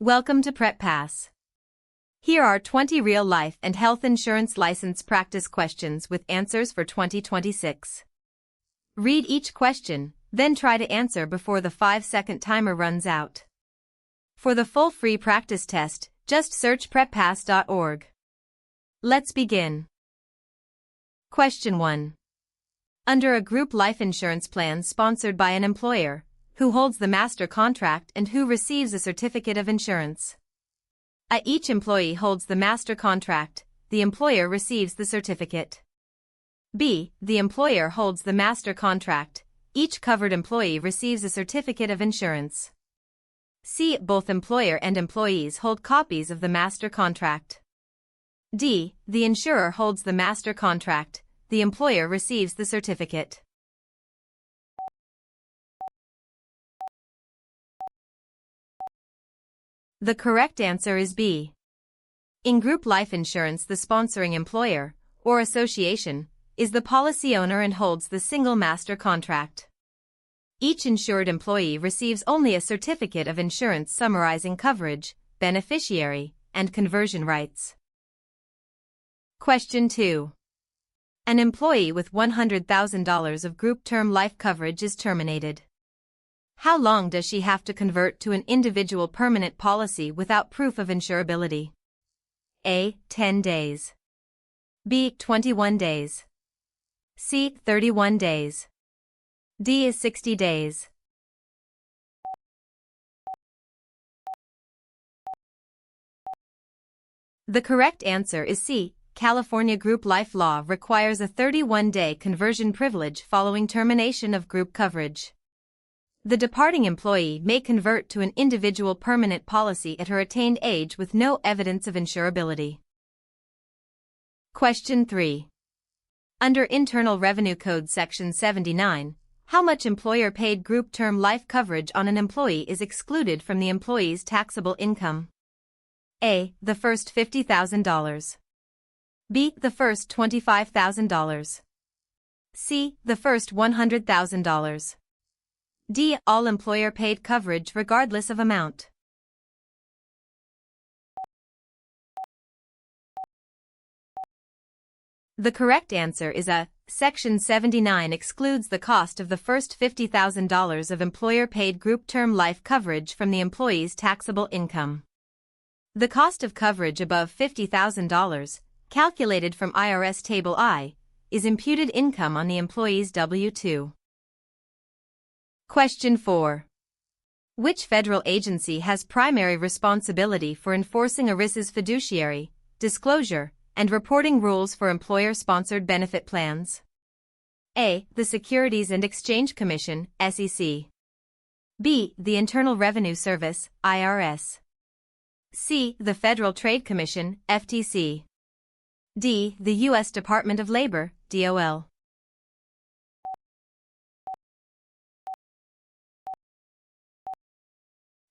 Welcome to Prep Pass. Here are 20 real life and health insurance license practice questions with answers for 2026. Read each question, then try to answer before the 5-second timer runs out. For the full free practice test, just search preppass.org. Let's begin. Question 1. Under a group life insurance plan sponsored by an employer, who holds the master contract and who receives a certificate of insurance? A. Each employee holds the master contract, the employer receives the certificate. B. The employer holds the master contract, each covered employee receives a certificate of insurance. C. Both employer and employees hold copies of the master contract. D. The insurer holds the master contract, the employer receives the certificate. The correct answer is B. In group life insurance, the sponsoring employer, or association, is the policy owner and holds the single master contract. Each insured employee receives only a certificate of insurance summarizing coverage, beneficiary, and conversion rights. Question 2. An employee with $100,000 of group term life coverage is terminated. How long does she have to convert to an individual permanent policy without proof of insurability? A. 10 days. B. 21 days. C. 31 days. D. is 60 days. The correct answer is C. California group life law requires a 31-day conversion privilege following termination of group coverage. The departing employee may convert to an individual permanent policy at her attained age with no evidence of insurability. Question 3. Under Internal Revenue Code Section 79, how much employer-paid group term life coverage on an employee is excluded from the employee's taxable income? A. The first $50,000. B. The first $25,000. C. The first $100,000. D. All employer-paid coverage regardless of amount. The correct answer is A. Section 79 excludes the cost of the first $50,000 of employer-paid group term life coverage from the employee's taxable income. The cost of coverage above $50,000, calculated from IRS Table I, is imputed income on the employee's W-2. Question 4. Which federal agency has primary responsibility for enforcing ERISA's fiduciary, disclosure, and reporting rules for employer-sponsored benefit plans? A. The Securities and Exchange Commission, SEC. B. The Internal Revenue Service, IRS. C. The Federal Trade Commission, FTC. D. The U.S. Department of Labor, DOL.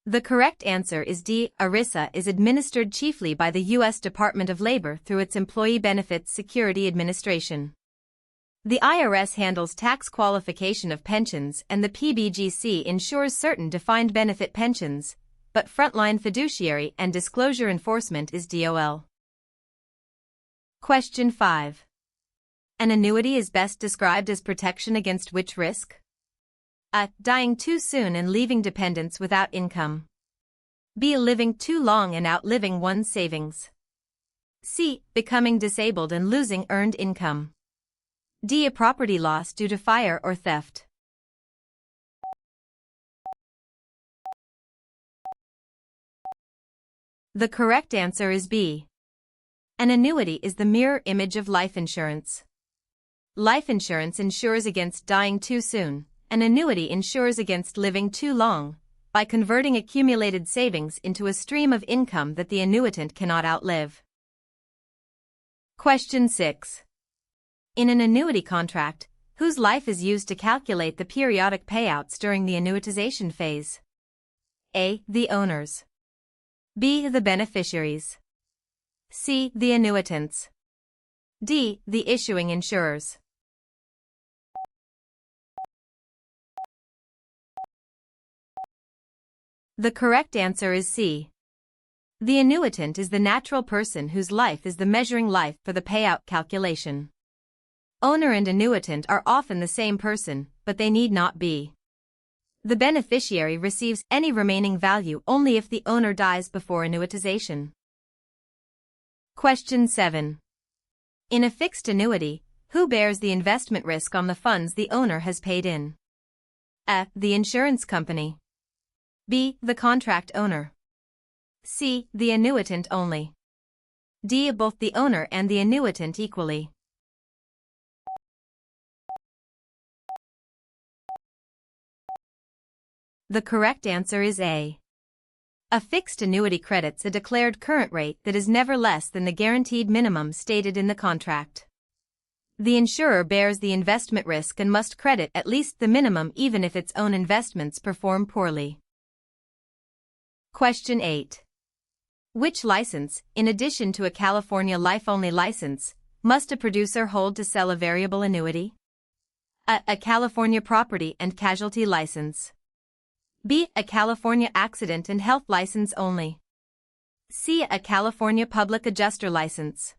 The correct answer is D. ERISA is administered chiefly by the U.S. Department of Labor through its Employee Benefits Security Administration. The IRS handles tax qualification of pensions and the PBGC insures certain defined benefit pensions, but frontline fiduciary and disclosure enforcement is DOL. Question 5. An annuity is best described as protection against which risk? A. Dying too soon and leaving dependents without income. B. Living too long and outliving one's savings. C. Becoming disabled and losing earned income. D. A property loss due to fire or theft. The correct answer is B. An annuity is the mirror image of life insurance. Life insurance insures against dying too soon. An annuity insures against living too long, by converting accumulated savings into a stream of income that the annuitant cannot outlive. Question 6. In an annuity contract, whose life is used to calculate the periodic payouts during the annuitization phase? A. The owners. B. The beneficiaries. C. The annuitants. D. The issuing insurers. The correct answer is C. The annuitant is the natural person whose life is the measuring life for the payout calculation. Owner and annuitant are often the same person, but they need not be. The beneficiary receives any remaining value only if the owner dies before annuitization. Question 7. In a fixed annuity, who bears the investment risk on the funds the owner has paid in? A. The insurance company. B. The contract owner. C. The annuitant only. D. Both the owner and the annuitant equally. The correct answer is A. A fixed annuity credits a declared current rate that is never less than the guaranteed minimum stated in the contract. The insurer bears the investment risk and must credit at least the minimum even if its own investments perform poorly. Question 8. Which license, in addition to a California life-only license, must a producer hold to sell a variable annuity? A. California property and casualty license. B. A California accident and health license only. C. A California public adjuster license.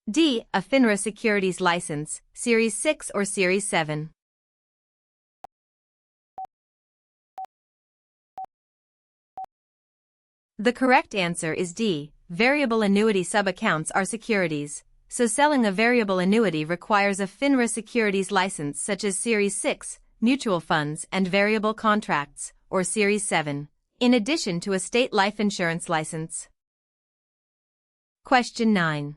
D. A FINRA securities license, Series 6 or Series 7. The correct answer is D. Variable annuity sub-accounts are securities, so selling a variable annuity requires a FINRA securities license such as Series 6, mutual funds and variable contracts, or Series 7, in addition to a state life insurance license. Question 9.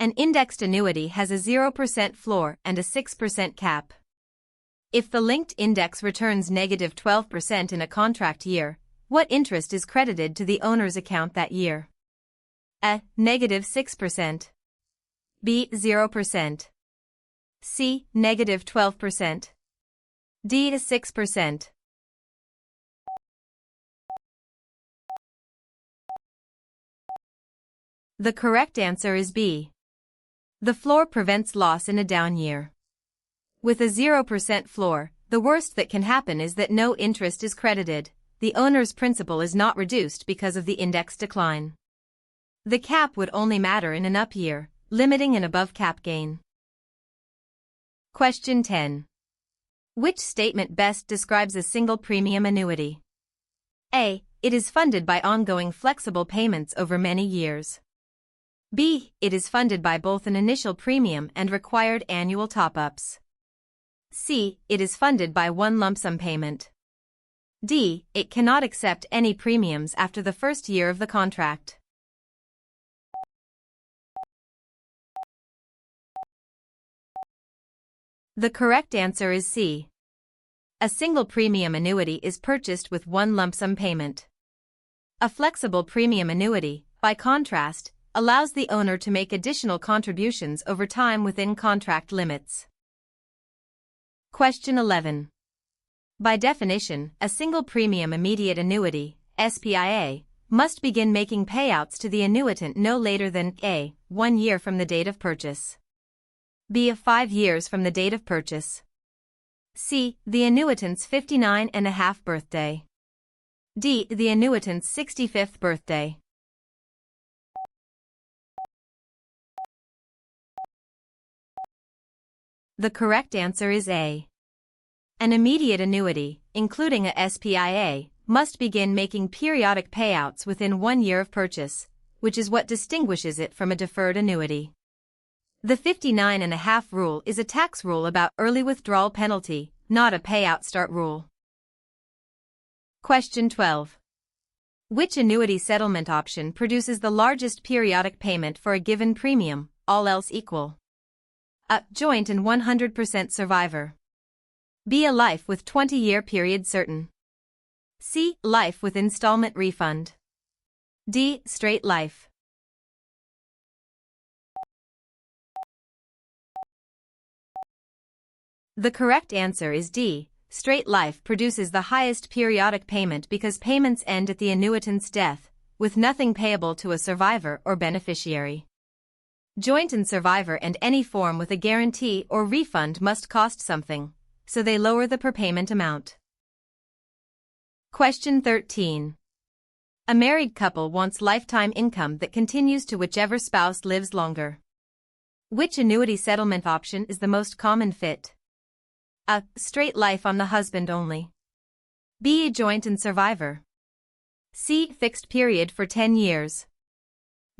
An indexed annuity has a 0% floor and a 6% cap. If the linked index returns negative 12% in a contract year, what interest is credited to the owner's account that year? A. Negative 6%. B. 0%. C. Negative 12%. D. 6%. The correct answer is B. The floor prevents loss in a down year. With a 0% floor, the worst that can happen is that no interest is credited. The owner's principal is not reduced because of the index decline. The cap would only matter in an up year, limiting an above cap gain. Question 10. Which statement best describes a single premium annuity? A. It is funded by ongoing flexible payments over many years. B. It is funded by both an initial premium and required annual top-ups. C. It is funded by one lump sum payment. D. It cannot accept any premiums after the first year of the contract. The correct answer is C. A single premium annuity is purchased with one lump sum payment. A flexible premium annuity, by contrast, allows the owner to make additional contributions over time within contract limits. Question 11. By definition, a single premium immediate annuity, SPIA, must begin making payouts to the annuitant no later than A. 1 year from the date of purchase. B. 5 years from the date of purchase. C. The annuitant's 59th birthday. D. The annuitant's 65th birthday. The correct answer is A. An immediate annuity, including a SPIA, must begin making periodic payouts within 1 year of purchase, which is what distinguishes it from a deferred annuity. The 59.5 rule is a tax rule about early withdrawal penalty, not a payout start rule. Question 12. Which annuity settlement option produces the largest periodic payment for a given premium, all else equal? A. Joint and 100% survivor. B. A life with 20-year period certain. C. Life with installment refund. D. Straight life. The correct answer is D. Straight life produces the highest periodic payment because payments end at the annuitant's death, with nothing payable to a survivor or beneficiary. Joint and survivor and any form with a guarantee or refund must cost something, so they lower the per payment amount. Question 13. A married couple wants lifetime income that continues to whichever spouse lives longer. Which annuity settlement option is the most common fit? A. Straight life on the husband only. B. Joint and survivor. C. Fixed period for 10 years.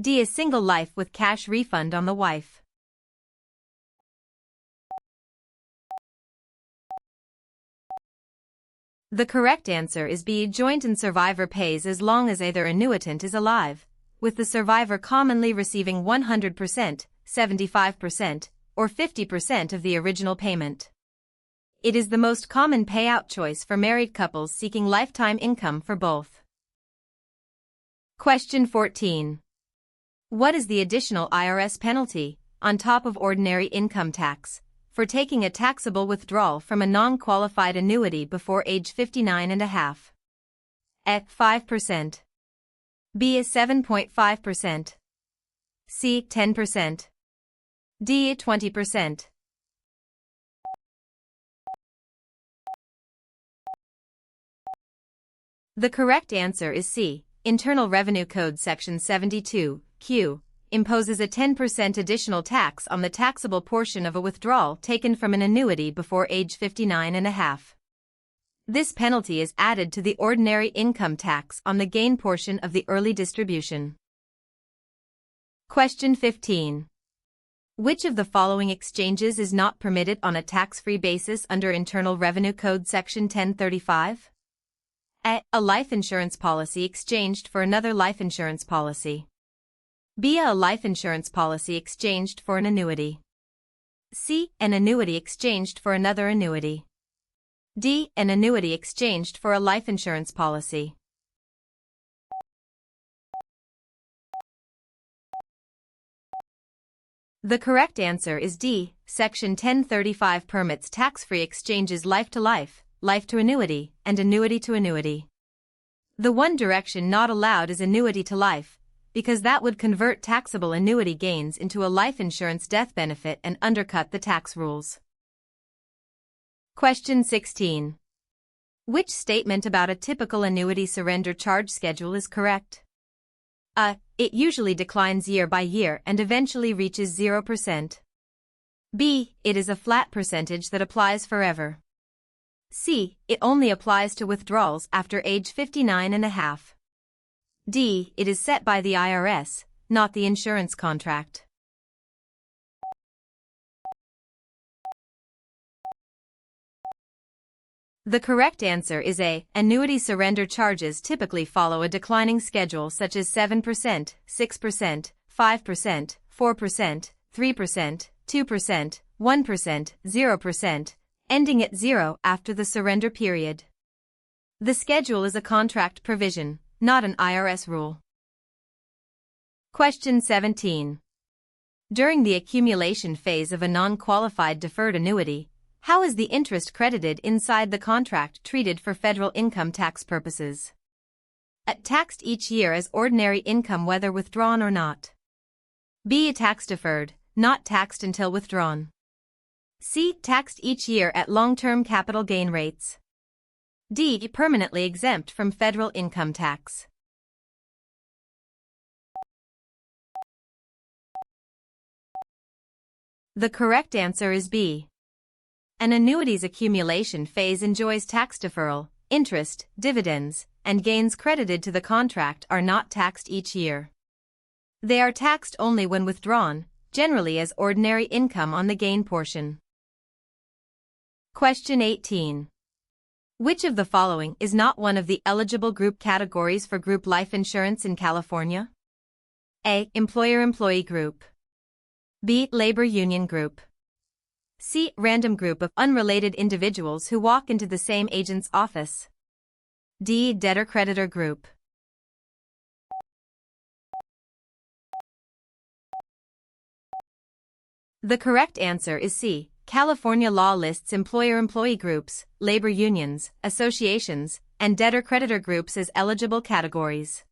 D. A single life with cash refund on the wife. The correct answer is B. Joint and survivor pays as long as either annuitant is alive, with the survivor commonly receiving 100%, 75%, or 50% of the original payment. It is the most common payout choice for married couples seeking lifetime income for both. Question 14. What is the additional IRS penalty, on top of ordinary income tax, for taking a taxable withdrawal from a non-qualified annuity before age 59.5? A. 5%. B. 7.5%. C. 10%. D. 20%. The correct answer is C. Internal Revenue Code Section 72, Q, imposes a 10% additional tax on the taxable portion of a withdrawal taken from an annuity before age 59.5. This penalty is added to the ordinary income tax on the gain portion of the early distribution. Question 15. Which of the following exchanges is not permitted on a tax-free basis under Internal Revenue Code Section 1035? A life insurance policy exchanged for another life insurance policy. B. A life insurance policy exchanged for an annuity. C. An annuity exchanged for another annuity. D. An annuity exchanged for a life insurance policy. The correct answer is D. Section 1035 permits tax-free exchanges life to life, life to annuity, and annuity to annuity. The one direction not allowed is annuity to life, because that would convert taxable annuity gains into a life insurance death benefit and undercut the tax rules. Question 16. Which statement about a typical annuity surrender charge schedule is correct? A. It usually declines year by year and eventually reaches 0%. B. It is a flat percentage that applies forever. C. It only applies to withdrawals after age 59.5. D. It is set by the IRS, not the insurance contract. The correct answer is A. Annuity surrender charges typically follow a declining schedule such as 7%, 6%, 5%, 4%, 3%, 2%, 1%, 0%, ending at 0 after the surrender period. The schedule is a contract provision, not an IRS rule. Question 17. During the accumulation phase of a non-qualified deferred annuity, how is the interest credited inside the contract treated for federal income tax purposes? A. Taxed each year as ordinary income whether withdrawn or not. B. Tax deferred, not taxed until withdrawn. C. Taxed each year at long-term capital gain rates. D. Permanently exempt from federal income tax. The correct answer is B. An annuity's accumulation phase enjoys tax deferral, interest, dividends, and gains credited to the contract are not taxed each year. They are taxed only when withdrawn, generally as ordinary income on the gain portion. Question 18. Which of the following is not one of the eligible group categories for group life insurance in California? A. Employer-employee group. B. Labor union group. C. Random group of unrelated individuals who walk into the same agent's office. D. Debtor-creditor group. The correct answer is C. California law lists employer-employee groups, labor unions, associations, and debtor-creditor groups as eligible categories.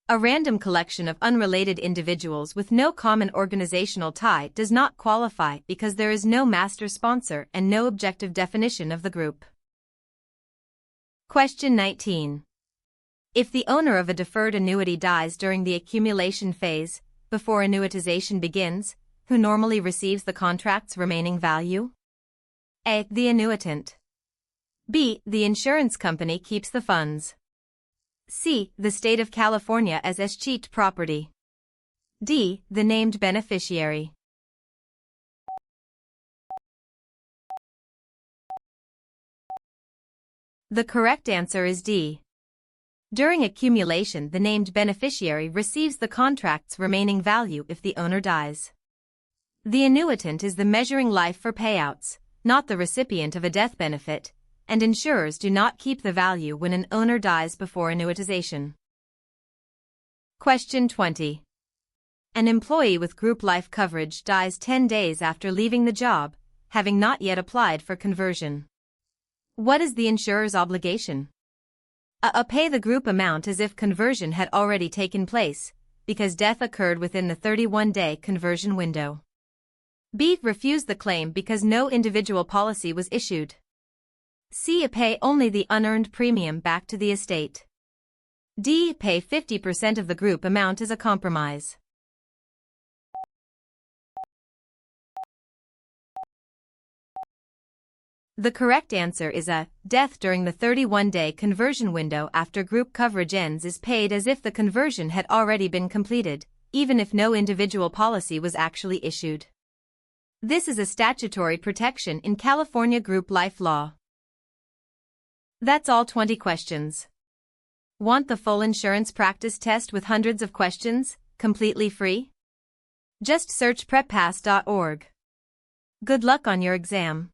A random collection of unrelated individuals with no common organizational tie does not qualify because there is no master sponsor and no objective definition of the group. Question 19. If the owner of a deferred annuity dies during the accumulation phase, before annuitization begins, who normally receives the contract's remaining value? A. The annuitant. B. The insurance company keeps the funds. C. The state of California as escheat property. D. The named beneficiary. The correct answer is D. During accumulation, the named beneficiary receives the contract's remaining value if the owner dies. The annuitant is the measuring life for payouts, not the recipient of a death benefit, and insurers do not keep the value when an owner dies before annuitization. Question 20. An employee with group life coverage dies 10 days after leaving the job, having not yet applied for conversion. What is the insurer's obligation? A. Pay the group amount as if conversion had already taken place, because death occurred within the 31-day conversion window. B. Refuse the claim because no individual policy was issued. C. Pay only the unearned premium back to the estate. D. Pay 50% of the group amount as a compromise. The correct answer is A. Death during the 31-day conversion window after group coverage ends is paid as if the conversion had already been completed, even if no individual policy was actually issued. This is a statutory protection in California group life law. That's all 20 questions. Want the full insurance practice test with hundreds of questions, completely free? Just search preppass.org. Good luck on your exam.